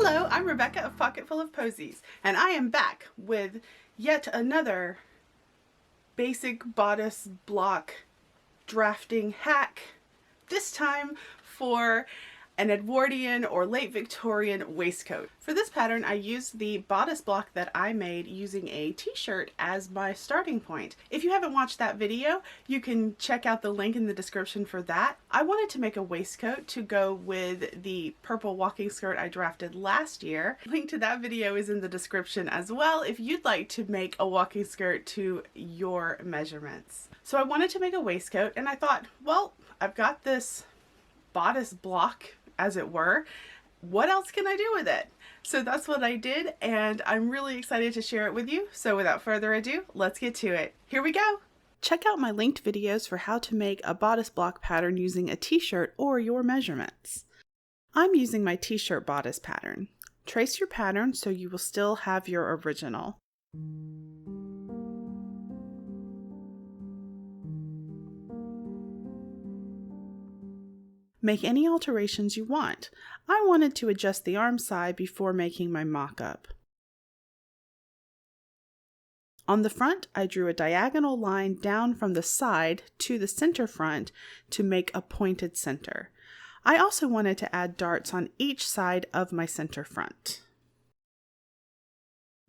Hello, I'm Rebecca of Pocketful of Posies, and I am back with yet another basic bodice block drafting hack, this time for an Edwardian or late Victorian waistcoat. For this pattern, I used the bodice block that I made using a t-shirt as my starting point. If you haven't watched that video, you can check out the link in the description for that. I wanted to make a waistcoat to go with the purple walking skirt I drafted last year. Link to that video is in the description as well if you'd like to make a walking skirt to your measurements. So I wanted to make a waistcoat, and I thought, well, I've got this bodice block, as it were. What else can I do with it? So that's what I did, and I'm really excited to share it with you. So without further ado, let's get to it. Here we go. Check out my linked videos for how to make a bodice block pattern using a t-shirt or your measurements. I'm using my t-shirt bodice pattern. Trace your pattern so you will still have your original. Make any alterations you want. I wanted to adjust the arm side before making my mock-up. On the front, I drew a diagonal line down from the side to the center front to make a pointed center. I also wanted to add darts on each side of my center front.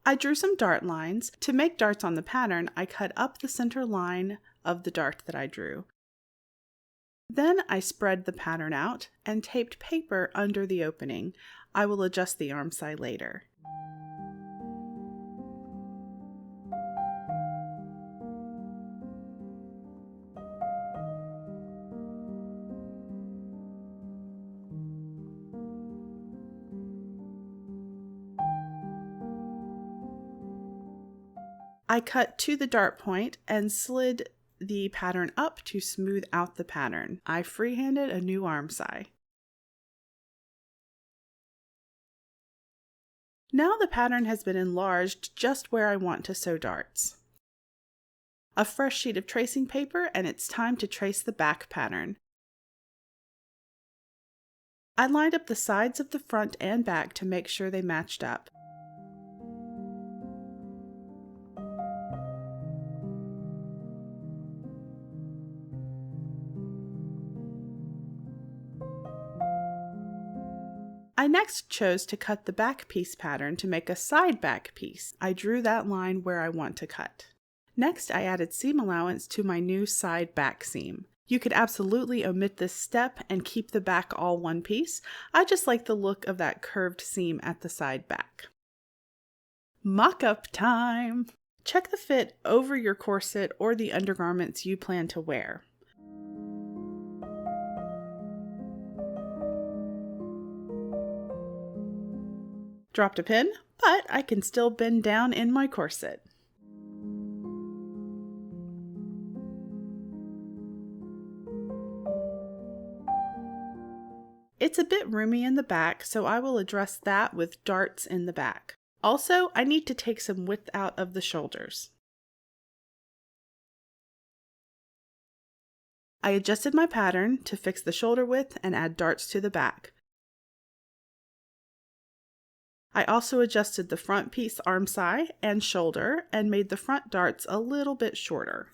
I drew some dart lines. To make darts on the pattern, I cut up the center line of the dart that I drew. Then I spread the pattern out and taped paper under the opening. I will adjust the arm side later. I cut to the dart point and slid the pattern up to smooth out the pattern. I freehanded a new arm side. Now the pattern has been enlarged just where I want to sew darts. A fresh sheet of tracing paper, and it's time to trace the back pattern. I lined up the sides of the front and back to make sure they matched up. I next chose to cut the back piece pattern to make a side back piece. I drew that line where I want to cut. Next, I added seam allowance to my new side back seam. You could absolutely omit this step and keep the back all one piece. I just like the look of that curved seam at the side back. Mock-up time! Check the fit over your corset or the undergarments you plan to wear. Dropped a pin, but I can still bend down in my corset. It's a bit roomy in the back, so I will address that with darts in the back. Also, I need to take some width out of the shoulders. I adjusted my pattern to fix the shoulder width and add darts to the back. I also adjusted the front piece arm side and shoulder and made the front darts a little bit shorter.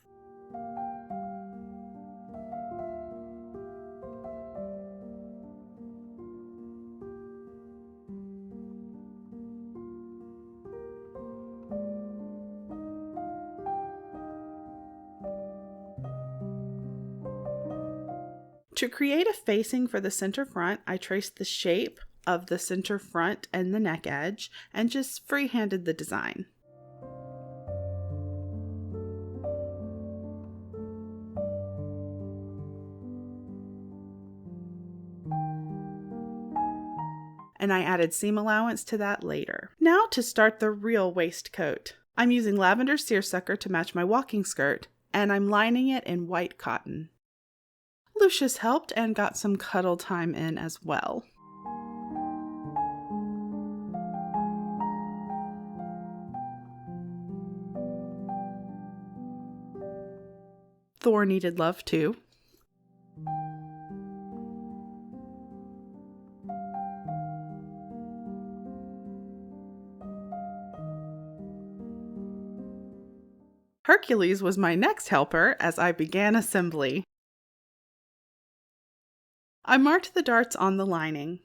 To create a facing for the center front, I traced the shape of the center front and the neck edge and just freehanded the design. And I added seam allowance to that later. Now to start the real waistcoat. I'm using lavender seersucker to match my walking skirt, and I'm lining it in white cotton. Lucius helped and got some cuddle time in as well. Thor needed love too. Hercules was my next helper as I began assembly. I marked the darts on the lining.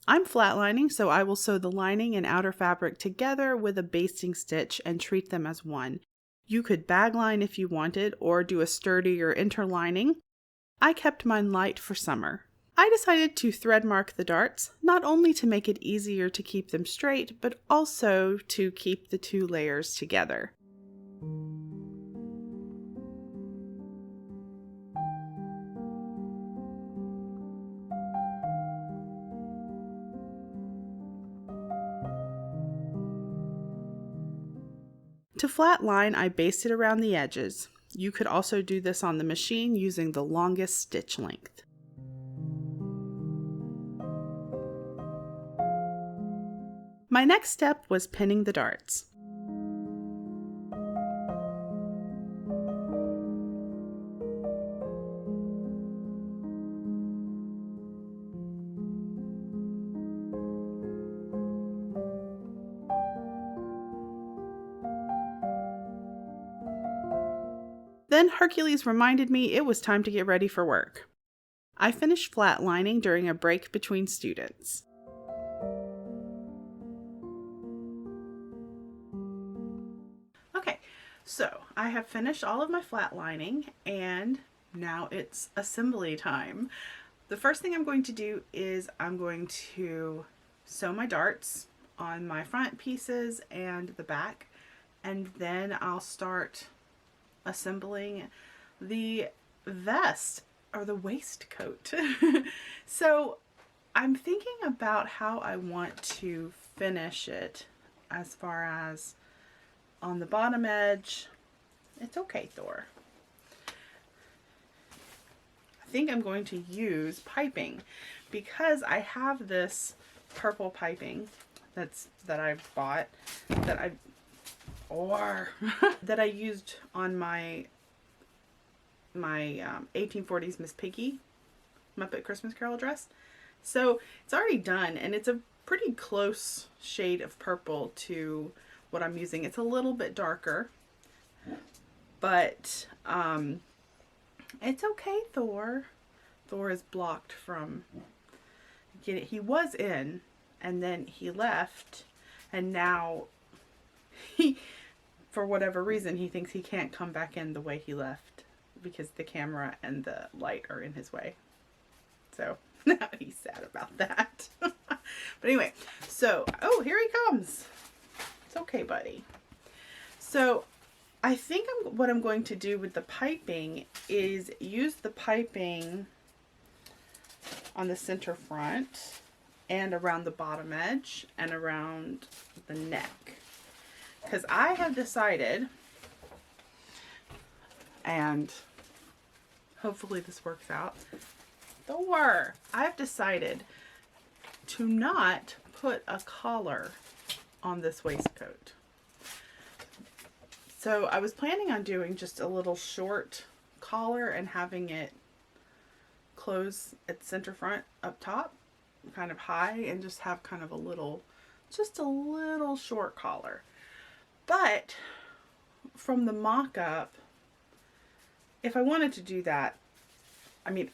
I'm flatlining, so I will sew the lining and outer fabric together with a basting stitch and treat them as one. You could bagline if you wanted, or do a sturdier interlining. I kept mine light for summer. I decided to thread mark the darts, not only to make it easier to keep them straight, but also to keep the two layers together. To flat line, I basted around the edges. You could also do this on the machine using the longest stitch length. My next step was pinning the darts. Then Hercules reminded me it was time to get ready for work. I finished flatlining during a break between students. Okay, so I have finished all of my flatlining and now it's assembly time. The first thing I'm going to do is I'm going to sew my darts on my front pieces and the back, and then I'll start assembling the vest or the waistcoat. So I'm thinking about how I want to finish it as far as on the bottom edge. It's okay, Thor. I think I'm going to use piping because I have this purple piping that I bought that I used on my 1840s Miss Piggy Muppet Christmas Carol dress. So it's already done, and it's a pretty close shade of purple to what I'm using. It's a little bit darker, but it's okay, Thor. Thor is blocked from getting. He was in, and then he left, and now he, for whatever reason, he thinks he can't come back in the way he left because the camera and the light are in his way. So now he's sad about that. But anyway, so, oh, here he comes. It's okay, buddy. So I think what I'm going to do with the piping is use the piping on the center front and around the bottom edge and around the neck. Because I have decided, and hopefully this works out, I've decided to not put a collar on this waistcoat. So I was planning on doing just a little short collar and having it close at the center front up top, kind of high, and just have kind of just a little short collar. But from the mock-up, if I wanted to do that, I mean,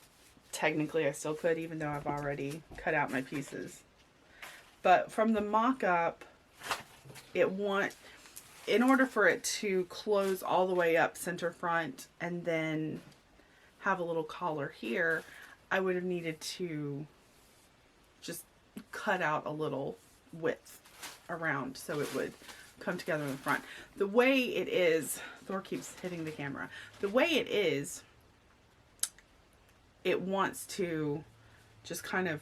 technically I still could, even though I've already cut out my pieces. But from the mock-up, in order for it to close all the way up center front and then have a little collar here, I would have needed to just cut out a little width around so it would come together in the front. The way it is, Thor keeps hitting the camera. The way it is, it wants to just kind of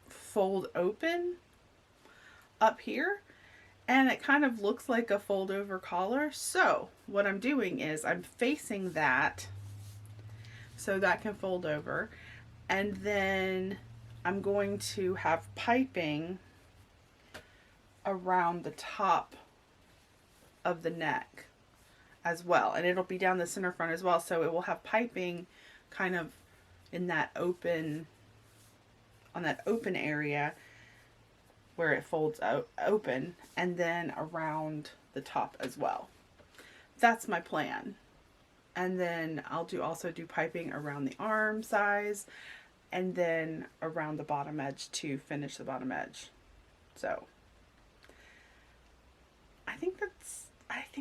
fold open up here, and it kind of looks like a fold over collar. So what I'm doing is I'm facing that so that can fold over, and then I'm going to have piping around the top of the neck as well, and it'll be down the center front as well, so it will have piping kind of in that open, on that open area where it folds out open, and then around the top as well. that's my plan. And then I'll also do piping around the arm size and then around the bottom edge to finish the bottom edge. So I think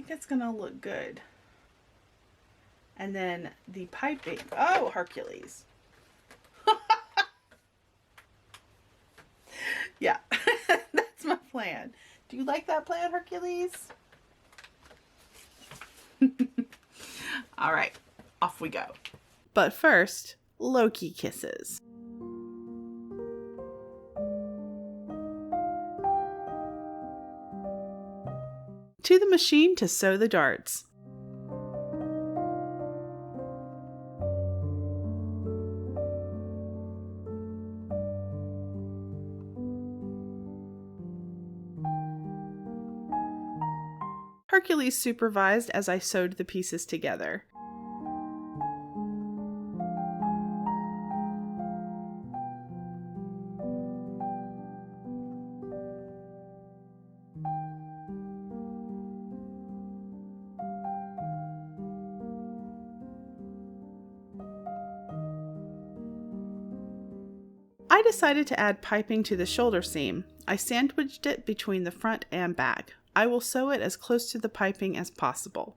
that's gonna look good. And then the piping, oh, Hercules. Yeah, that's my plan. Do you like that plan, Hercules? All right, off we go. But first, Loki Kisses. To the machine to sew the darts. Hercules supervised as I sewed the pieces together. I decided to add piping to the shoulder seam. I sandwiched it between the front and back. I will sew it as close to the piping as possible.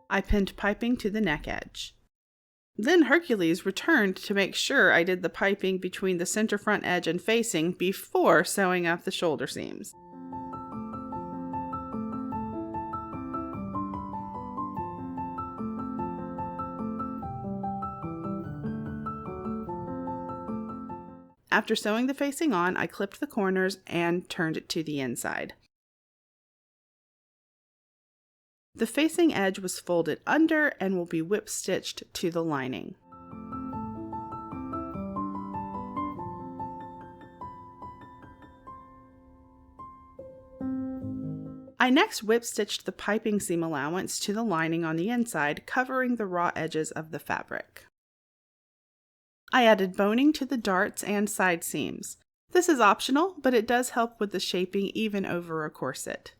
I pinned piping to the neck edge. Then Hercules returned to make sure I did the piping between the center front edge and facing before sewing up the shoulder seams. After sewing the facing on, I clipped the corners and turned it to the inside. The facing edge was folded under and will be whip stitched to the lining. I next whip stitched the piping seam allowance to the lining on the inside, covering the raw edges of the fabric. I added boning to the darts and side seams. This is optional, but it does help with the shaping even over a corset.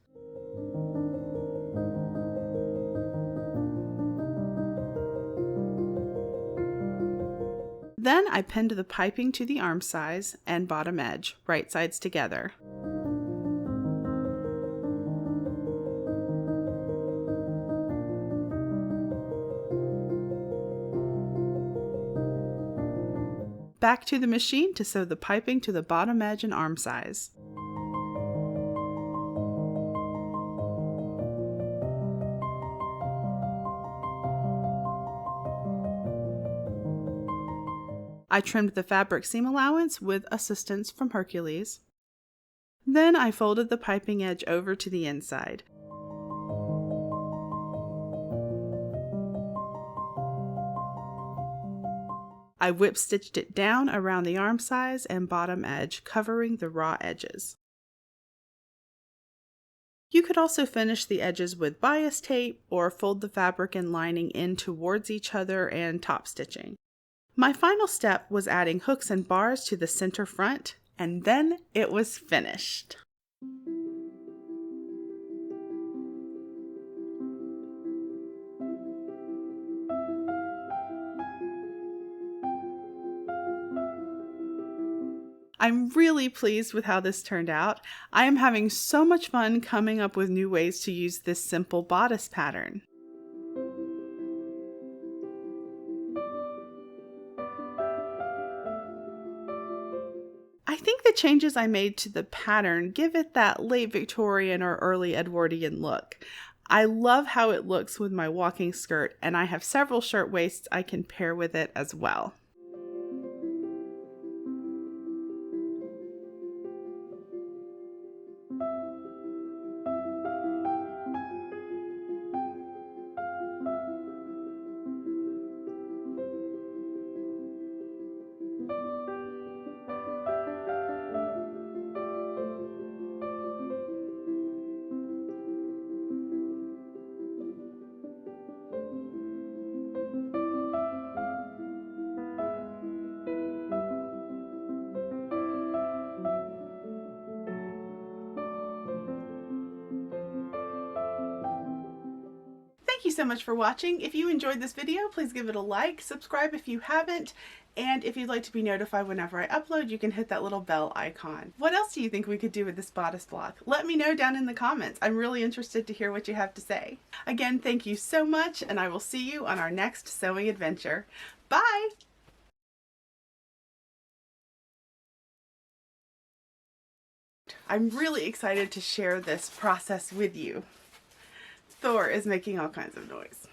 Then I pinned the piping to the arm size and bottom edge, right sides together. Back to the machine to sew the piping to the bottom edge and arm size. I trimmed the fabric seam allowance with assistance from Hercules. Then I folded the piping edge over to the inside. I whip stitched it down around the arm size and bottom edge, covering the raw edges. You could also finish the edges with bias tape or fold the fabric and lining in towards each other and top stitching. My final step was adding hooks and bars to the center front, and then it was finished. I'm really pleased with how this turned out. I am having so much fun coming up with new ways to use this simple bodice pattern. I think the changes I made to the pattern give it that late Victorian or early Edwardian look. I love how it looks with my walking skirt, and I have several shirt waists I can pair with it as well. Thank you so much for watching. If you enjoyed this video, please give it a like, subscribe if you haven't, and if you'd like to be notified whenever I upload, you can hit that little bell icon. What else do you think we could do with this bodice block? Let me know down in the comments. I'm really interested to hear what you have to say. Again, thank you so much, and I will see you on our next sewing adventure. Bye! I'm really excited to share this process with you. Thor is making all kinds of noise.